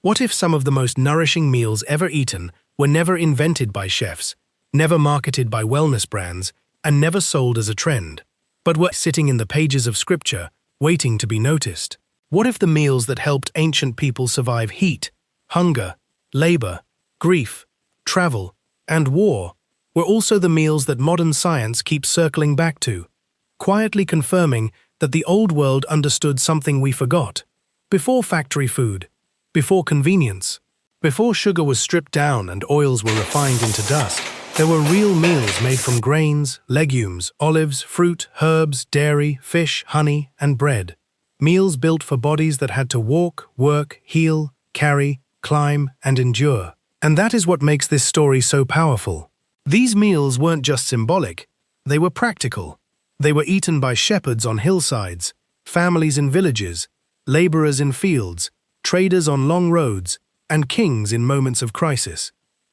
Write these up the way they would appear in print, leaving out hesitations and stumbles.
What if some of the most nourishing meals ever eaten were never invented by chefs, never marketed by wellness brands, and never sold as a trend, but were sitting in the pages of scripture, waiting to be noticed? What if the meals that helped ancient people survive heat, hunger, labor, grief, travel, and war were also the meals that modern science keeps circling back to, quietly confirming that the old world understood something we forgot? Before factory food, before convenience, before sugar was stripped down and oils were refined into dust, there were real meals made from grains, legumes, olives, fruit, herbs, dairy, fish, honey, and bread. Meals built for bodies that had to walk, work, heal, carry, climb, and endure. And that is what makes this story so powerful. These meals weren't just symbolic, they were practical. They were eaten by shepherds on hillsides, families in villages, laborers in fields, traders on long roads, and kings in moments of crisis.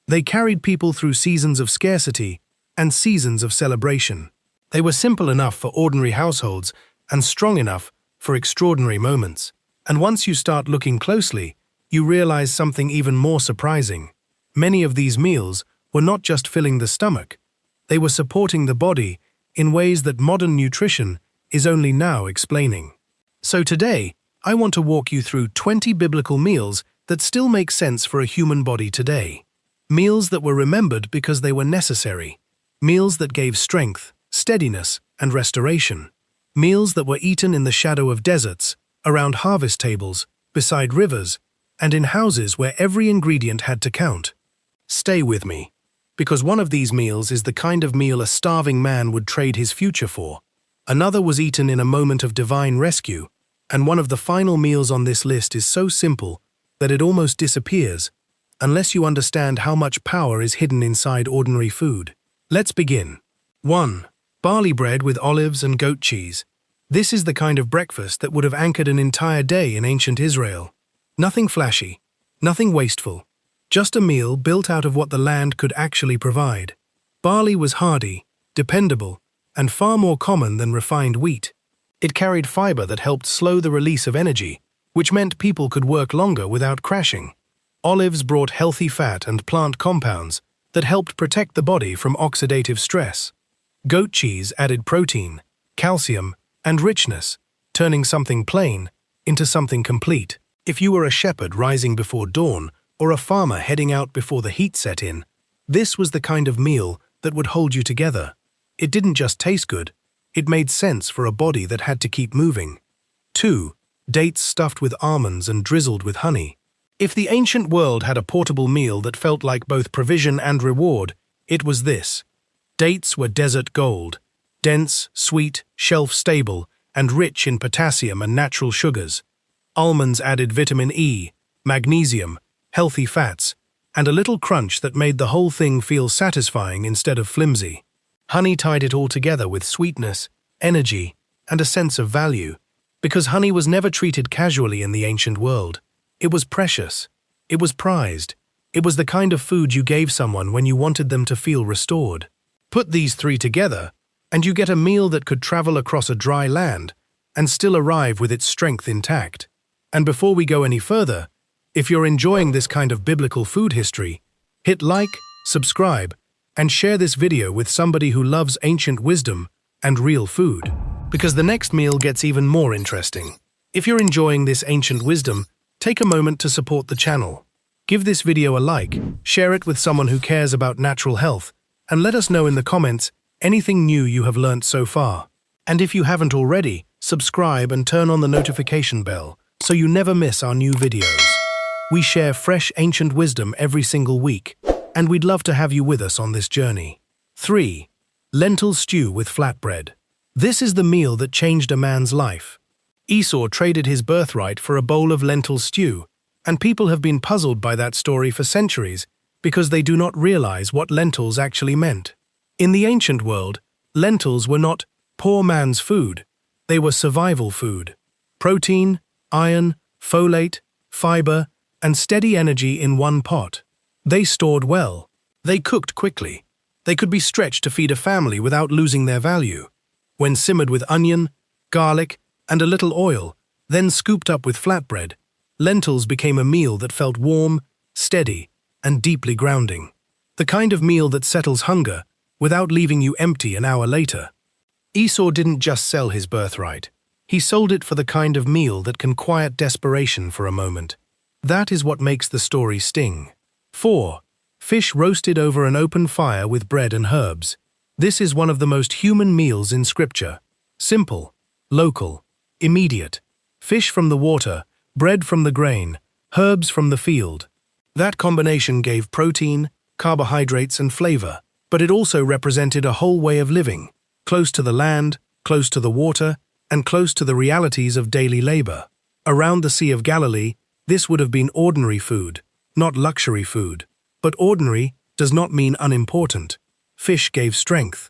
They carried people through seasons of scarcity and seasons of celebration. They were simple enough for ordinary households and strong enough for extraordinary moments. And once you start looking closely, you realize something even more surprising. Many of these meals were not just filling the stomach, they were supporting the body in ways that modern nutrition is only now explaining. So today, I want to walk you through 20 biblical meals that still make sense for a human body today. Meals that were remembered because they were necessary. Meals that gave strength, steadiness, and restoration. Meals that were eaten in the shadow of deserts, around harvest tables, beside rivers, and in houses where every ingredient had to count. Stay with me, because one of these meals is the kind of meal a starving man would trade his future for. Another was eaten in a moment of divine rescue, and one of the final meals on this list is so simple that it almost disappears, unless you understand how much power is hidden inside ordinary food. Let's begin. 1. Barley bread with olives and goat cheese. This is the kind of breakfast that would have anchored an entire day in ancient Israel. Nothing flashy, nothing wasteful, just a meal built out of what the land could actually provide. Barley was hardy, dependable, and far more common than refined wheat. It carried fiber that helped slow the release of energy, which meant people could work longer without crashing. Olives brought healthy fat and plant compounds that helped protect the body from oxidative stress. Goat cheese added protein, calcium, and richness, turning something plain into something complete. If you were a shepherd rising before dawn or a farmer heading out before the heat set in, this was the kind of meal that would hold you together. It didn't just taste good, it made sense for a body that had to keep moving. 2. Dates stuffed with almonds and drizzled with honey. If the ancient world had a portable meal that felt like both provision and reward, it was this. Dates were desert gold, dense, sweet, shelf-stable, and rich in potassium and natural sugars. Almonds added vitamin E, magnesium, healthy fats, and a little crunch that made the whole thing feel satisfying instead of flimsy. Honey tied it all together with sweetness, energy, and a sense of value, because honey was never treated casually in the ancient world. It was precious. It was prized. It was the kind of food you gave someone when you wanted them to feel restored. Put these three together, and you get a meal that could travel across a dry land and still arrive with its strength intact. And before we go any further, if you're enjoying this kind of biblical food history, hit like, subscribe, and share this video with somebody who loves ancient wisdom and real food, because the next meal gets even more interesting. If you're enjoying this ancient wisdom, take a moment to support the channel. Give this video a like, share it with someone who cares about natural health, and let us know in the comments anything new you have learnt so far. And if you haven't already, subscribe and turn on the notification bell so you never miss our new videos. We share fresh ancient wisdom every single week, and we'd love to have you with us on this journey. 3. Lentil stew with flatbread. This is the meal that changed a man's life. Esau traded his birthright for a bowl of lentil stew, and people have been puzzled by that story for centuries because they do not realize what lentils actually meant. In the ancient world, lentils were not poor man's food, they were survival food. Protein, iron, folate, fiber, and steady energy in one pot. They stored well. They cooked quickly. They could be stretched to feed a family without losing their value. When simmered with onion, garlic, and a little oil, then scooped up with flatbread, Lentils became a meal that felt warm, steady, and deeply grounding. The kind of meal that settles hunger without leaving you empty an hour later. Esau didn't just sell his birthright. He sold it for the kind of meal that can quiet desperation for a moment. That is what makes the story sting. 4. Fish roasted over an open fire with bread and herbs. This is one of the most human meals in Scripture. Simple, local, immediate. Fish from the water, bread from the grain, herbs from the field. That combination gave protein, carbohydrates, and flavor, but it also represented a whole way of living, close to the land, close to the water, and close to the realities of daily labor. Around the Sea of Galilee, this would have been ordinary food, not luxury food. But ordinary does not mean unimportant. Fish gave strength.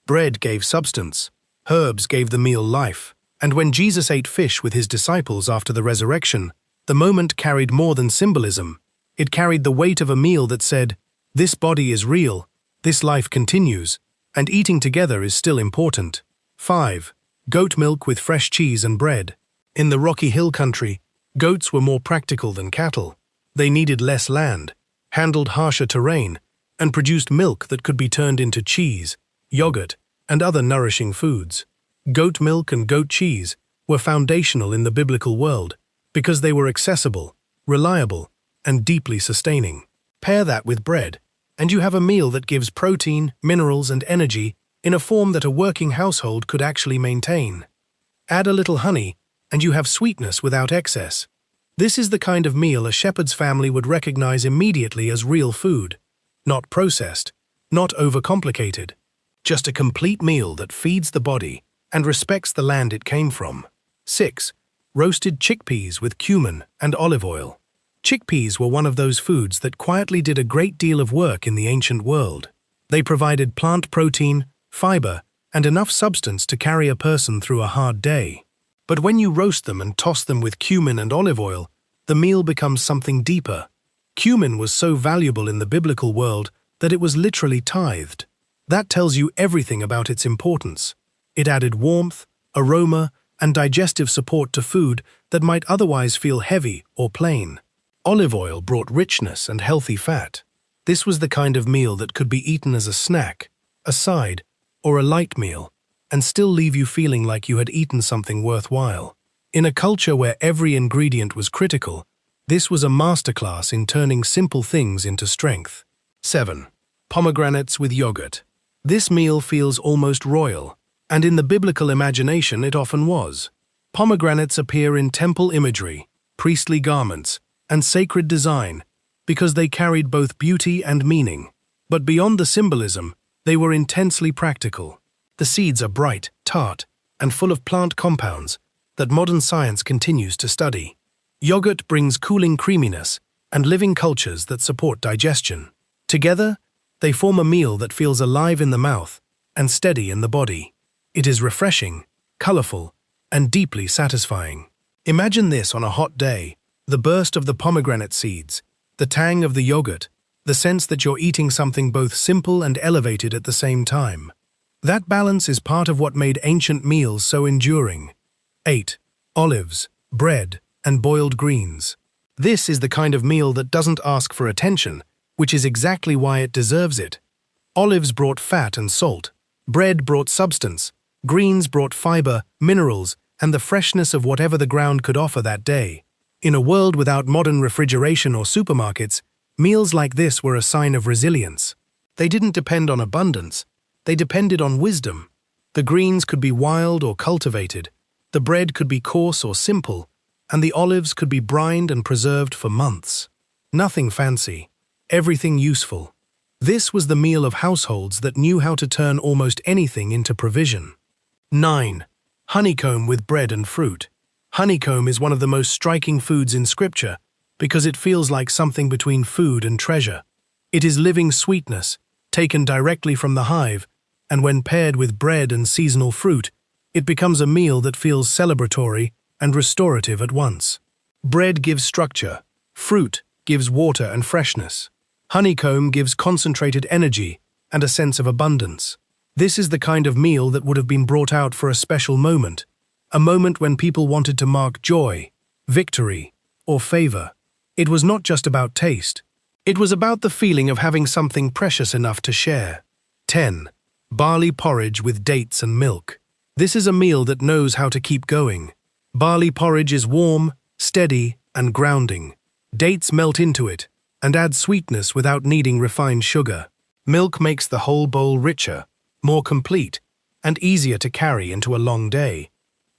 Bread gave substance. Herbs gave the meal life. And when Jesus ate fish with his disciples after the resurrection, the moment carried more than symbolism. It carried the weight of a meal that said, "This body is real, this life continues, and eating together is still important." 5. Goat milk with fresh cheese and bread. In the Rocky Hill country, goats were more practical than cattle. They needed less land, handled harsher terrain, and produced milk that could be turned into cheese, yogurt, and other nourishing foods. Goat milk and goat cheese were foundational in the biblical world because they were accessible, reliable, and deeply sustaining. Pair that with bread, and you have a meal that gives protein, minerals, and energy in a form that a working household could actually maintain. Add a little honey, and you have sweetness without excess. This is the kind of meal a shepherd's family would recognize immediately as real food. Not processed, not overcomplicated. Just a complete meal that feeds the body and respects the land it came from. 6. Roasted chickpeas with cumin and olive oil. Chickpeas were one of those foods that quietly did a great deal of work in the ancient world. They provided plant protein, fiber, and enough substance to carry a person through a hard day. But when you roast them and toss them with cumin and olive oil, the meal becomes something deeper. Cumin was so valuable in the biblical world that it was literally tithed. That tells you everything about its importance. It added warmth, aroma, and digestive support to food that might otherwise feel heavy or plain. Olive oil brought richness and healthy fat. This was the kind of meal that could be eaten as a snack, a side, or a light meal, and still leave you feeling like you had eaten something worthwhile. In a culture where every ingredient was critical, this was a masterclass in turning simple things into strength. 7. Pomegranates with yogurt. This meal feels almost royal, and in the biblical imagination it often was. Pomegranates appear in temple imagery, priestly garments, and sacred design because they carried both beauty and meaning. But beyond the symbolism, they were intensely practical. The seeds are bright, tart, and full of plant compounds that modern science continues to study. Yogurt brings cooling creaminess and living cultures that support digestion. Together, they form a meal that feels alive in the mouth and steady in the body. It is refreshing, colorful, and deeply satisfying. Imagine this on a hot day, the burst of the pomegranate seeds, the tang of the yogurt, the sense that you're eating something both simple and elevated at the same time. That balance is part of what made ancient meals so enduring. 8. Olives, bread, and boiled greens. This is the kind of meal that doesn't ask for attention, which is exactly why it deserves it. Olives brought fat and salt, bread brought substance, greens brought fiber, minerals, and the freshness of whatever the ground could offer that day. In a world without modern refrigeration or supermarkets, meals like this were a sign of resilience. They didn't depend on abundance, they depended on wisdom. The greens could be wild or cultivated, the bread could be coarse or simple, and the olives could be brined and preserved for months. Nothing fancy, everything useful. This was the meal of households that knew how to turn almost anything into provision. 9. Honeycomb with bread and fruit. Honeycomb is one of the most striking foods in Scripture because it feels like something between food and treasure. It is living sweetness, taken directly from the hive, and when paired with bread and seasonal fruit, it becomes a meal that feels celebratory and restorative at once. Bread gives structure, fruit gives water and freshness. Honeycomb gives concentrated energy and a sense of abundance. This is the kind of meal that would have been brought out for a special moment, a moment when people wanted to mark joy, victory, or favor. It was not just about taste. It was about the feeling of having something precious enough to share. 10. Barley porridge with dates and milk. This is a meal that knows how to keep going. Barley porridge is warm, steady, and grounding. Dates melt into it and add sweetness without needing refined sugar. Milk makes the whole bowl richer, more complete, and easier to carry into a long day.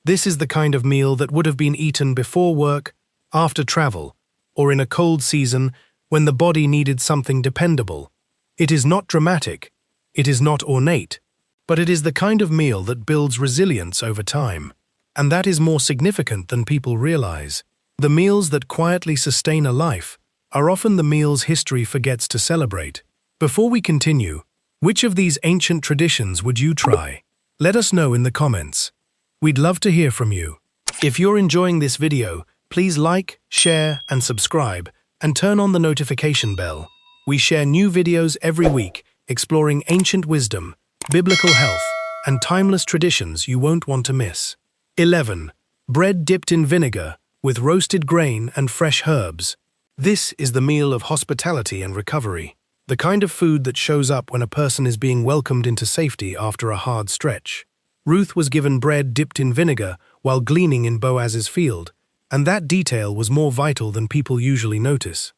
This is the kind of meal that would have been eaten before work, after travel, or in a cold season when the body needed something dependable. It is not dramatic, it is not ornate, but it is the kind of meal that builds resilience over time. And that is more significant than people realize. The meals that quietly sustain a life are often the meals history forgets to celebrate. Before we continue, which of these ancient traditions would you try? Let us know in the comments. We'd love to hear from you. If you're enjoying this video, please like, share, and subscribe, and turn on the notification bell. We share new videos every week, exploring ancient wisdom, biblical health, and timeless traditions you won't want to miss. 11. Bread dipped in vinegar, with roasted grain and fresh herbs. This is the meal of hospitality and recovery. The kind of food that shows up when a person is being welcomed into safety after a hard stretch. Ruth was given bread dipped in vinegar while gleaning in Boaz's field, and that detail was more vital than people usually notice.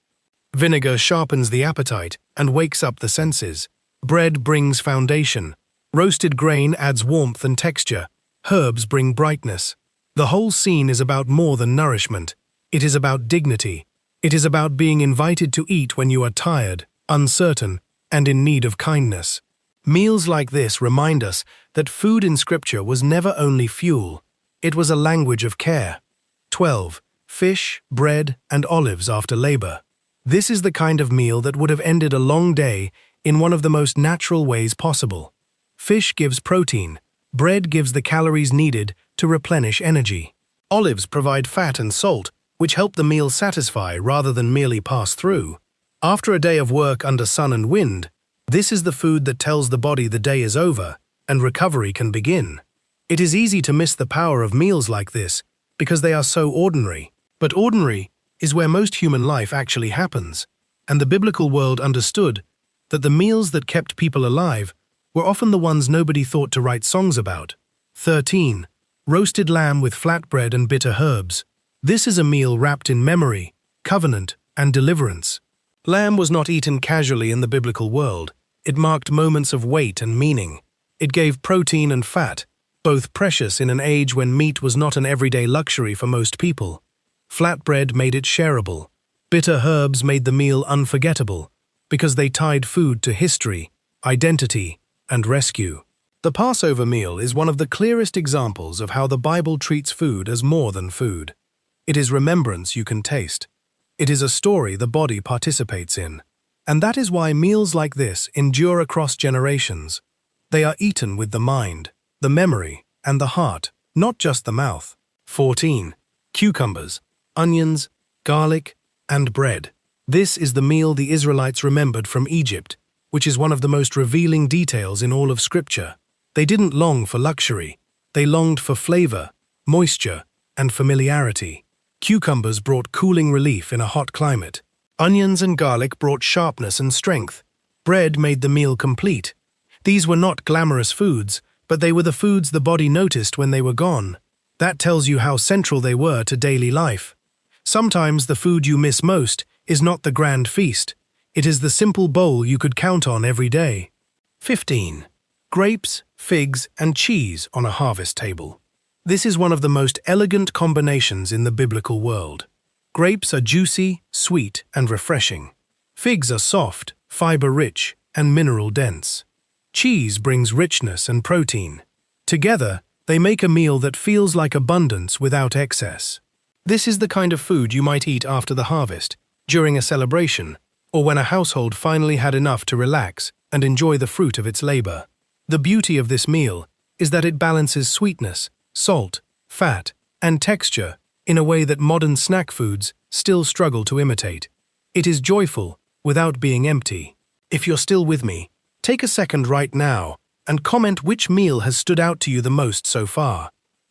Vinegar sharpens the appetite and wakes up the senses. Bread brings foundation. Roasted grain adds warmth and texture. Herbs bring brightness. The whole scene is about more than nourishment. It is about dignity. It is about being invited to eat when you are tired, uncertain, and in need of kindness. Meals like this remind us that food in Scripture was never only fuel, it was a language of care. 12. Fish, bread, and olives after labor. This is the kind of meal that would have ended a long day in one of the most natural ways possible. Fish gives protein, bread gives the calories needed to replenish energy. Olives provide fat and salt, which help the meal satisfy rather than merely pass through. After a day of work under sun and wind, this is the food that tells the body the day is over and recovery can begin. It is easy to miss the power of meals like this because they are so ordinary. But ordinary is where most human life actually happens, and the biblical world understood that the meals that kept people alive were often the ones nobody thought to write songs about. 13. Roasted lamb with flatbread and bitter herbs. This is a meal wrapped in memory, covenant, and deliverance. Lamb was not eaten casually in the biblical world. It marked moments of weight and meaning. It gave protein and fat, both precious in an age when meat was not an everyday luxury for most people. Flatbread made it shareable. Bitter herbs made the meal unforgettable, because they tied food to history, identity, and rescue. The Passover meal is one of the clearest examples of how the Bible treats food as more than food. It is remembrance you can taste. It is a story the body participates in. And that is why meals like this endure across generations. They are eaten with the mind, the memory, and the heart, not just the mouth. 14. Cucumbers, onions, garlic, and bread. This is the meal the Israelites remembered from Egypt, which is one of the most revealing details in all of Scripture. They didn't long for luxury. They longed for flavor, moisture, and familiarity. Cucumbers brought cooling relief in a hot climate. Onions and garlic brought sharpness and strength. Bread made the meal complete. These were not glamorous foods, but they were the foods the body noticed when they were gone. That tells you how central they were to daily life. Sometimes the food you miss most is not the grand feast. It is the simple bowl you could count on every day. 15. Grapes, figs, and cheese on a harvest table. This is one of the most elegant combinations in the biblical world. Grapes are juicy, sweet, and refreshing. Figs are soft, fiber-rich, and mineral-dense. Cheese brings richness and protein. Together, they make a meal that feels like abundance without excess. This is the kind of food you might eat after the harvest, during a celebration, or when a household finally had enough to relax and enjoy the fruit of its labor. The beauty of this meal is that it balances sweetness, salt, fat, and texture in a way that modern snack foods still struggle to imitate. It is joyful without being empty. If you're still with me, take a second right now and comment which meal has stood out to you the most so far.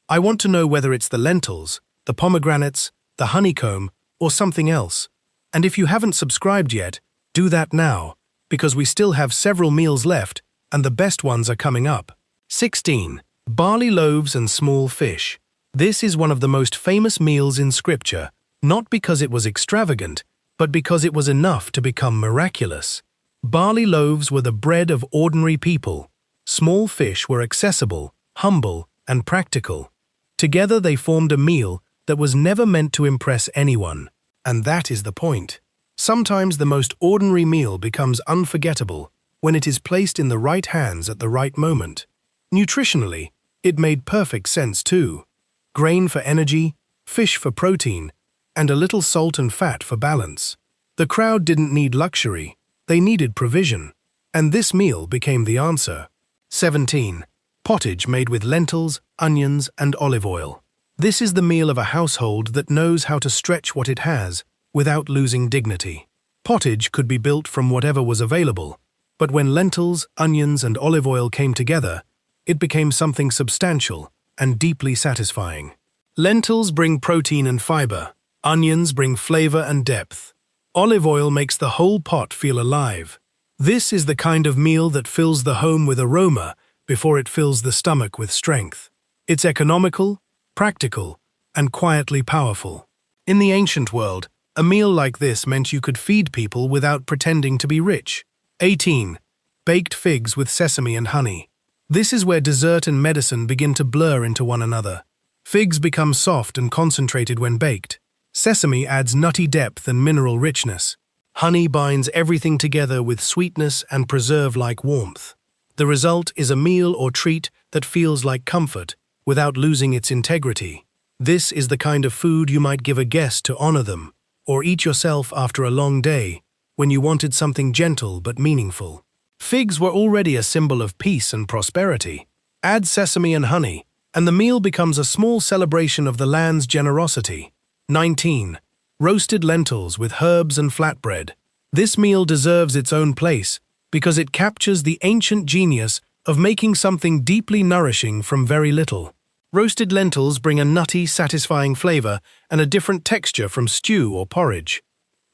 I want to know whether it's the lentils, the pomegranates, the honeycomb, or something else. And if you haven't subscribed yet, do that now, because we still have several meals left and the best ones are coming up. 16. Barley loaves and small fish. This is one of the most famous meals in Scripture, not because it was extravagant, but because it was enough to become miraculous. Barley loaves were the bread of ordinary people. Small fish were accessible, humble, and practical. Together they formed a meal that was never meant to impress anyone. And that is the point. Sometimes the most ordinary meal becomes unforgettable when it is placed in the right hands at the right moment. Nutritionally, it made perfect sense too. Grain for energy, fish for protein, and a little salt and fat for balance. The crowd didn't need luxury, they needed provision, and this meal became the answer. 17. Pottage made with lentils, onions, and olive oil. This is the meal of a household that knows how to stretch what it has without losing dignity. Pottage could be built from whatever was available, but when lentils, onions, and olive oil came together, it became something substantial and deeply satisfying. Lentils bring protein and fiber. Onions bring flavor and depth. Olive oil makes the whole pot feel alive. This is the kind of meal that fills the home with aroma before it fills the stomach with strength. It's economical, practical, and quietly powerful. In the ancient world, a meal like this meant you could feed people without pretending to be rich. 18. Baked figs with sesame and honey. This is where dessert and medicine begin to blur into one another. Figs become soft and concentrated when baked. Sesame adds nutty depth and mineral richness. Honey binds everything together with sweetness and preserve-like warmth. The result is a meal or treat that feels like comfort without losing its integrity. This is the kind of food you might give a guest to honor them, or eat yourself after a long day when you wanted something gentle but meaningful. Figs were already a symbol of peace and prosperity. Add sesame and honey, and the meal becomes a small celebration of the land's generosity. 19. Roasted lentils with herbs and flatbread. This meal deserves its own place because it captures the ancient genius of making something deeply nourishing from very little. Roasted lentils bring a nutty, satisfying flavor and a different texture from stew or porridge.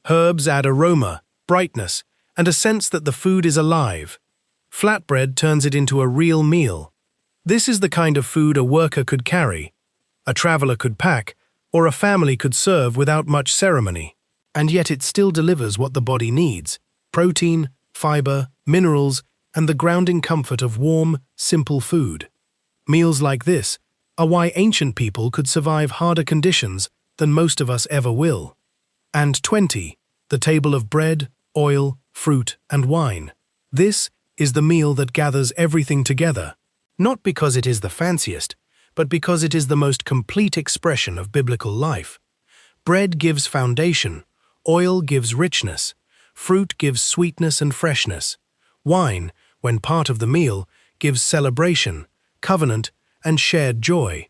Herbs add aroma, brightness, and a sense that the food is alive. Flatbread turns it into a real meal. This is the kind of food a worker could carry, a traveler could pack, or a family could serve without much ceremony. And yet it still delivers what the body needs: protein, fiber, minerals, and the grounding comfort of warm, simple food. Meals like this are why ancient people could survive harder conditions than most of us ever will. And 20. The table of bread, oil, fruit, and wine. This is the meal that gathers everything together, not because it is the fanciest, but because it is the most complete expression of biblical life. Bread gives foundation, oil gives richness, fruit gives sweetness and freshness. Wine, when part of the meal, gives celebration, covenant, and shared joy.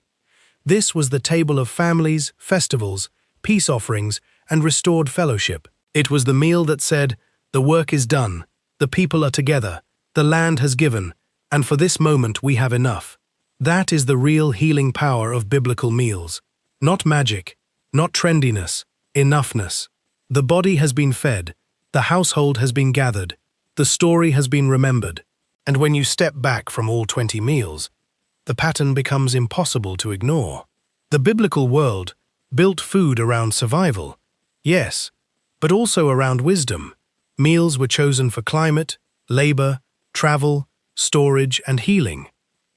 This was the table of families, festivals, peace offerings, and restored fellowship. It was the meal that said, "The work is done, the people are together, the land has given, and for this moment we have enough." That is the real healing power of biblical meals. Not magic, not trendiness, enoughness. The body has been fed, the household has been gathered, the story has been remembered. And when you step back from all 20 meals, the pattern becomes impossible to ignore. The biblical world built food around survival, yes, but also around wisdom. Meals were chosen for climate, labor, travel, storage, and healing.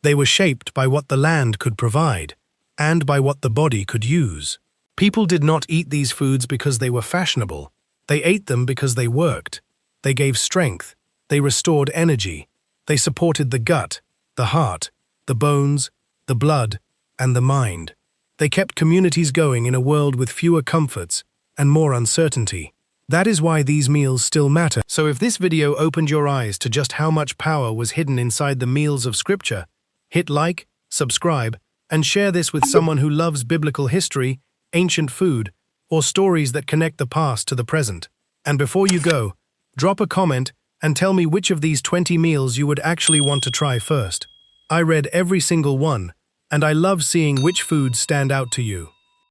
They were shaped by what the land could provide, and by what the body could use. People did not eat these foods because they were fashionable. They ate them because they worked. They gave strength. They restored energy. They supported the gut, the heart, the bones, the blood, and the mind. They kept communities going in a world with fewer comforts and more uncertainty. That is why these meals still matter. So if this video opened your eyes to just how much power was hidden inside the meals of Scripture, hit like, subscribe, and share this with someone who loves biblical history, ancient food, or stories that connect the past to the present. And before you go, drop a comment and tell me which of these 20 meals you would actually want to try first. I read every single one, and I love seeing which foods stand out to you.